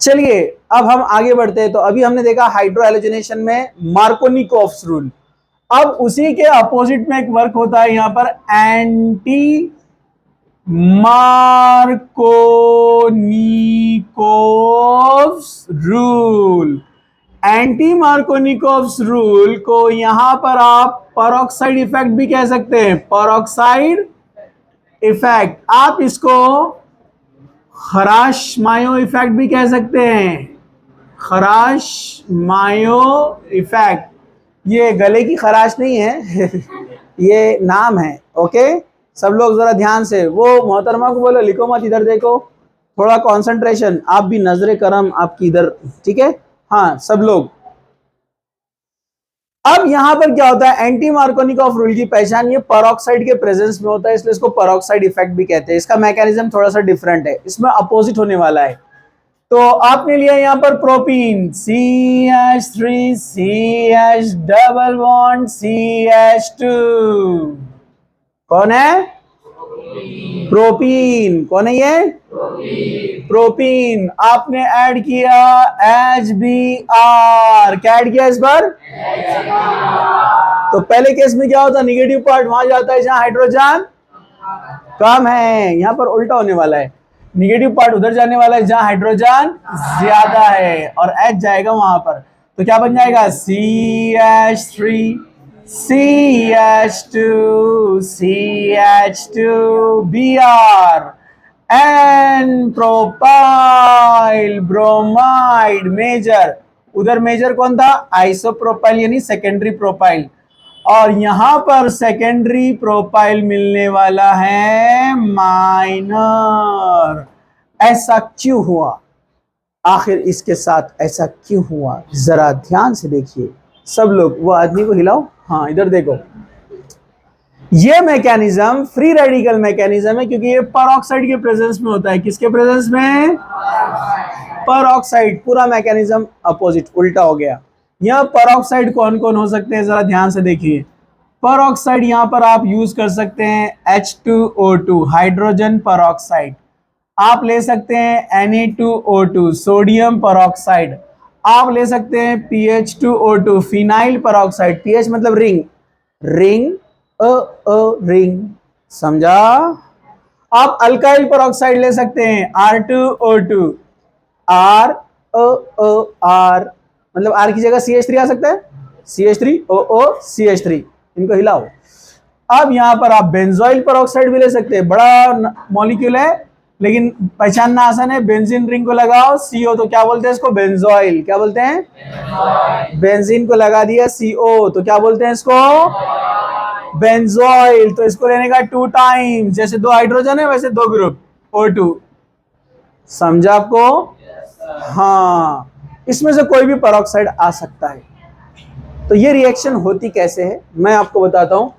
चलिए अब हम आगे बढ़ते हैं। तो अभी हमने देखा हाइड्रो हैलोजेनेशन में मार्कोनिकोव्स रूल। अब उसी के अपोजिट में एक वर्क होता है यहां पर anti Markovnikov's rule. Anti Markovnikov's rule को यहां पर आप पेरोक्साइड इफेक्ट भी कह सकते हैं। पेरोक्साइड इफेक्ट, आप इसको खराश मायो इफेक्ट भी कह सकते हैं। खराश मायो इफेक्ट, ये गले की खराश नहीं है ये नाम है। ओके, सब लोग जरा ध्यान से, वो मोहतरमा को बोलो लिखो मत, इधर देखो, थोड़ा कंसंट्रेशन, आप भी नजरे करम आपकी इधर, ठीक है। हाँ सब लोग। अब यहां पर क्या होता है, एंटी मार्कोनिकोव रूल की पहचान ये पेरोक्साइड के प्रेजेंस में होता है, इसलिए इसको पेरोक्साइड इफेक्ट भी कहते हैं। इसका मैकेनिज्म थोड़ा सा डिफरेंट है, इसमें अपोजिट होने वाला है। तो आपने लिया यहां पर propene CH3 CH double bond CH2, कौन है प्रोपीन, कौन है ये प्रोपीन। आपने ऐड किया HBr, क्या ऐड किया इस बार। तो पहले केस में क्या होता है, निगेटिव पार्ट वहां जाता है जहां हाइड्रोजन कम है, यहां पर उल्टा होने वाला है, निगेटिव पार्ट उधर जाने वाला है जहां हाइड्रोजन ज्यादा है और H जाएगा वहां पर। तो क्या बन जाएगा CH3 CH2 CH2 Br N propyl bromide major, उधर मेजर कौन था आइसोप्रोपाइल यानी सेकेंडरी प्रोपाइल, और यहां पर सेकेंडरी प्रोपाइल मिलने वाला है माइनर। ऐसा क्यों हुआ, आखिर इसके साथ ऐसा क्यों हुआ, जरा ध्यान से देखिए सब लोग। वो आदमी को हिलाओ, हाँ इधर देखो। ये मैकेनिज्म फ्री रेडिकल मैकेनिज्म है, क्योंकि ये पेरोक्साइड के प्रेजेंस में होता है। किसके प्रेजेंस में, पेरोक्साइड। पूरा मैकेनिज्म अपोजिट उल्टा हो गया। यह पेरोक्साइड कौन कौन हो सकते हैं, जरा ध्यान से देखिए। पेरोक्साइड यहां पर आप यूज कर सकते हैं H2O2 हाइड्रोजन पेरोक्साइड, आप ले सकते हैं Na2O2 सोडियम पेरोक्साइड, आप ले सकते हैं PH2O2 फिनाइल पेरोक्साइड, PH मतलब रिंग, रिंग रिंग, समझा। आप अल्काइल पेरोक्साइड ले सकते हैं R2O2 R मतलब R की जगह CH3 आ सकता है, CH3OO CH3, इनको हिलाओ। अब यहां पर आप बेंजोइल पेरोक्साइड भी ले सकते हैं, बड़ा मॉलिक्यूल है लेकिन पहचानना आसान है। बेंजीन रिंग को लगाओ CO, तो क्या बोलते हैं इसको बेंजोइल, क्या बोलते हैं बेंजीन को लगा दिया CO, तो क्या बोलते हैं इसको बेंजोइल। तो इसको लेने का 2 टाइम, जैसे 2 हाइड्रोजन है वैसे 2 ग्रुप O2, समझा आपको। हाँ, इसमें से कोई भी पेरोक्साइड आ सकता है। तो ये रिएक्शन होती कैसे है मैं आपको बताता हूं।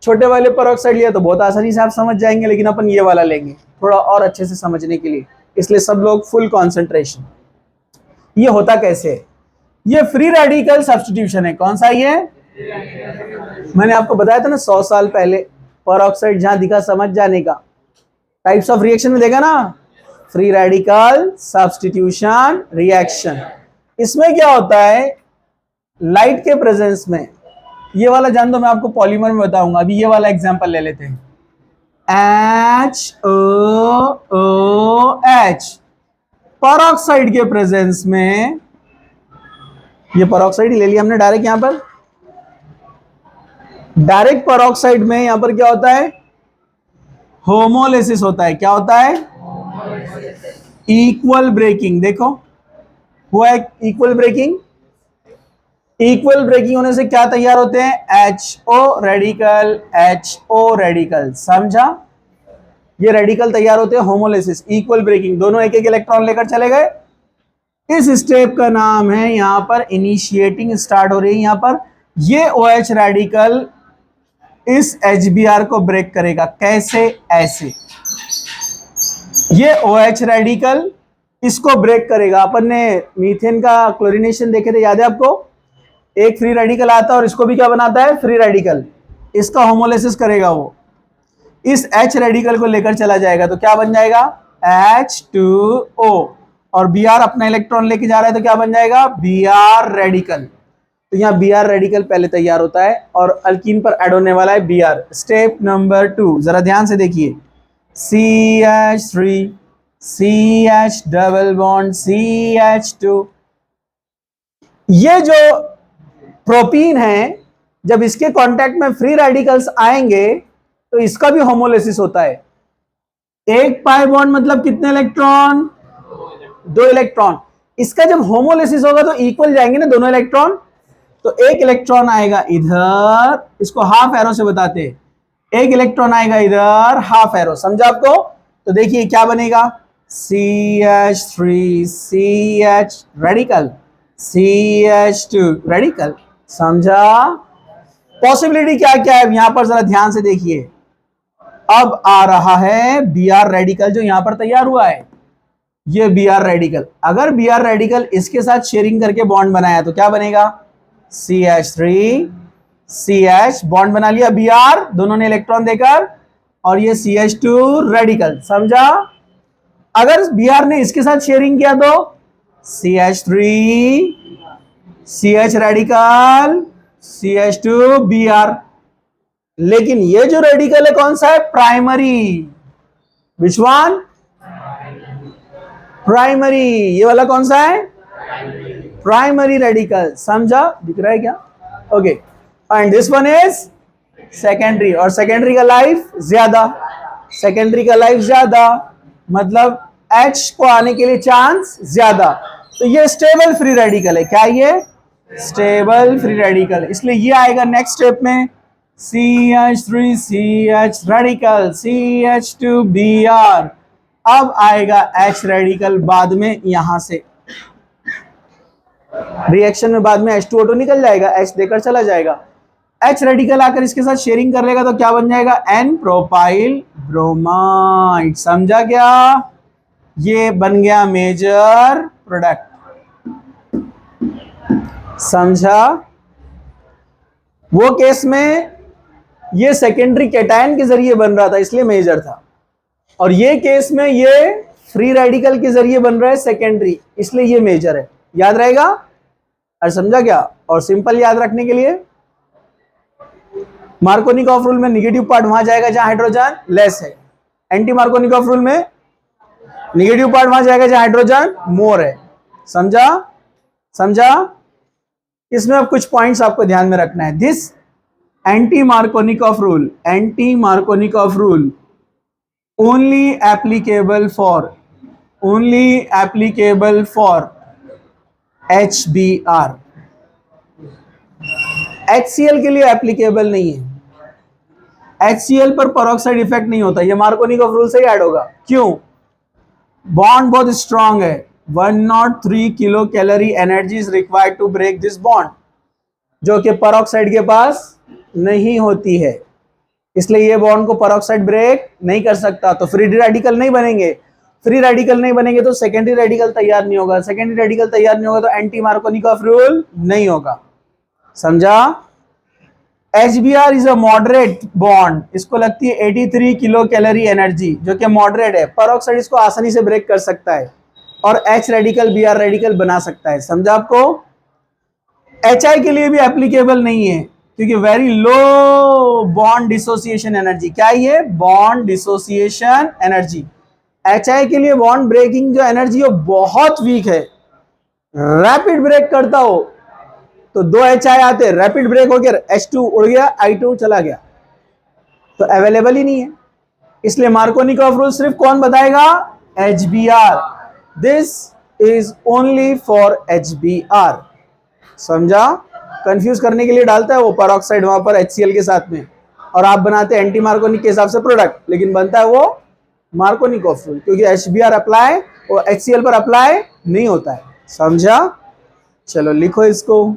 छोटे वाले पेरोक्साइड लिया तो बहुत आसानी से आप समझ जाएंगे, लेकिन अपन ये वाला लेंगे थोड़ा और अच्छे से समझने के लिए, इसलिए सब लोग फुल कंसंट्रेशन। ये होता कैसे है, ये फ्री रेडिकल सब्स्टिट्यूशन है। कौन सा ये, मैंने आपको बताया था ना 100 साल पहले, पेरोक्साइड जहां दिखा समझ जाने का। टाइप्स ऑफ रिएक्शन में देखा ना, फ्री रेडिकल सब्स्टिट्यूशन रिएक्शन। इसमें क्या होता है, लाइट के प्रेजेंस में, ये वाला जान दो, मैं आपको पॉलीमर में बताऊंगा। अभी ये वाला एग्जांपल ले लेते हैं, HOOH, पेरोक्साइड के प्रेजेंस में, ये पेरोक्साइड ले लिया हमने डायरेक्ट। यहां पर डायरेक्ट पेरोक्साइड में यहां पर क्या होता है, होमोलिसिस होता है। क्या होता है, इक्वल ब्रेकिंग। देखो हुआ है इक्वल ब्रेकिंग। इक्वल ब्रेकिंग होने से क्या तैयार होते हैं, HO रेडिकल HO रेडिकल, समझा। ये रेडिकल तैयार होते हैं होमोलिसिस, इक्वल ब्रेकिंग, दोनों एक एक इलेक्ट्रॉन लेकर चले गए। इस स्टेप का नाम है यहां पर इनिशिएटिंग, स्टार्ट हो रही है यहां पर। ये OH रेडिकल इस HBr को ब्रेक करेगा, कैसे, ऐसे। ये OH रेडिकल इसको ब्रेक करेगा। अपन ने मीथेन का क्लोरीनेशन देखे थे, याद है आपको। एक फ्री रेडिकल आता है और इसको भी क्या बनाता है, फ्री रेडिकल, इसका होमोलिसिस करेगा वो, इस H रेडिकल को लेकर चला जाएगा, तो क्या बन जाएगा H2O। और Br अपना इलेक्ट्रॉन लेके जा रहा है तो क्या बन जाएगा, Br रेडिकल। तो यहाँ Br रेडिकल पहले तैयार होता है और अल्कीन पर ऐड होने वाला है Br। स्टेप नंबर 2 जरा ध्यान से देखिए, CH3 CH double bond CH2। ये जो प्रोपीन है, जब इसके कांटेक्ट में फ्री रेडिकल्स आएंगे तो इसका भी होमोलिसिस होता है। एक पाई बॉन्ड मतलब कितने इलेक्ट्रॉन, 2 इलेक्ट्रॉन। इसका जब होमोलिसिस होगा तो इक्वल जाएंगे ना दोनों इलेक्ट्रॉन, तो एक इलेक्ट्रॉन आएगा इधर, इसको हाफ एरो से बताते हैं, एक इलेक्ट्रॉन आएगा इधर हाफ एरो, समझा आपको। तो देखिए क्या बनेगा, CH3 CH radical CH2 radical, समझा। पॉसिबिलिटी क्या क्या है यहां पर जरा ध्यान से देखिए। अब आ रहा है Br रेडिकल जो यहां पर तैयार हुआ है, ये Br रेडिकल। अगर Br रेडिकल इसके साथ शेयरिंग करके बॉन्ड बनाया तो क्या बनेगा, CH3 CH बॉन्ड बना लिया Br, दोनों ने इलेक्ट्रॉन देकर, और ये CH2 रेडिकल, समझा। अगर Br ने इसके साथ शेयरिंग किया तो CH3 CH radical CH2 Br। लेकिन ये जो रेडिकल है कौन सा है, प्राइमरी। Which one, primary. ये वाला कौन सा है, प्राइमरी रेडिकल, समझा, दिख रहा है क्या, okay. And this one is secondary, और सेकेंडरी का लाइफ ज्यादा, सेकेंडरी का लाइफ ज्यादा मतलब H को आने के लिए चांस ज्यादा। तो ये स्टेबल फ्री रेडिकल है, क्या ये, स्टेबल फ्री रेडिकल, इसलिए ये आएगा नेक्स्ट स्टेप में, CH3 CH radical CH2 Br। अब आएगा H रेडिकल बाद में, यहां से रिएक्शन में बाद में H2O2 निकल जाएगा, H देकर चला जाएगा। H रेडिकल आकर इसके साथ शेयरिंग कर लेगा तो क्या बन जाएगा, N प्रोपाइल ब्रोमाइड, समझा क्या। ये बन गया मेजर प्रोडक्ट, समझा। वो केस में ये सेकेंडरी कैटायन के जरिए बन रहा था इसलिए मेजर था, और ये केस में ये फ्री रेडिकल के जरिए बन रहा है सेकेंडरी, इसलिए ये मेजर है। याद रहेगा, और समझा क्या। और सिंपल याद रखने के लिए मार्कोनिकॉफ रूल में निगेटिव पार्ट वहां जाएगा जहां हाइड्रोजन लेस है, एंटी मार्कोनिकॉफ रूल में निगेटिव पार्ट वहां जाएगा जहां हाइड्रोजन मोर है, समझा, समझा। इसमें अब कुछ पॉइंट्स आपको ध्यान में रखना है। This anti Markovnikov rule, anti Markovnikov rule only applicable for HBr, HCl के लिए एप्लीकेबल नहीं है। HCl पर पेरोक्साइड इफेक्ट नहीं होता, ये मार्कोनिकॉफ रूल से ही ऐड होगा। क्यों, बॉन्ड बहुत स्ट्रांग है, 103 kilo calorie energy is required to break this bond, जो कि पेरोक्साइड के पास नहीं होती है, इसलिए ये बॉन्ड को पेरोक्साइड ब्रेक नहीं कर सकता। तो फ्री रेडिकल नहीं बनेंगे, फ्री रेडिकल नहीं बनेंगे तो सेकेंडरी रेडिकल तैयार नहीं होगा, सेकेंडरी रेडिकल तैयार नहीं होगा तो एंटी मार्कोनिकॉफ रूल नहीं होगा, समझा। HBr is a moderate bond, इसको लगती है 83 किलो कैलोरी एनर्जी, जो कि मॉडरेट है, पेरोक्साइड इसको आसानी से ब्रेक कर सकता है और H रेडिकल Br रेडिकल बना सकता है, समझा आपको। HI के लिए भी एप्लीकेबल नहीं है क्योंकि very low bond dissociation energy, क्या ये, बॉन्ड डिसोसिएशन एनर्जी। HI के लिए बॉन्ड ब्रेकिंग जो एनर्जी हो बहुत वीक है, रैपिड ब्रेक करता हो तो 2 HI आते, रैपिड ब्रेक हो गया, H2 उड़ गया, I2 चला गया, तो अवेलेबल ही नहीं है। इसलिए मार्कोनिकॉफ रूल सिर्फ कौन बताएगा, HBr, this is only for HBr, समझा। कंफ्यूज करने के लिए डालता है वो पेरोक्साइड वहां पर HCl के साथ में, और आप बनाते हैं एंटी मार्कोनिक के हिसाब से प्रोडक्ट, लेकिन बनता है वो मार्कोनिकॉफ रूल, क्योंकि HBr अप्लाई और HCl पर अप्लाई नहीं होता है, समझा। चलो लिखो इसको।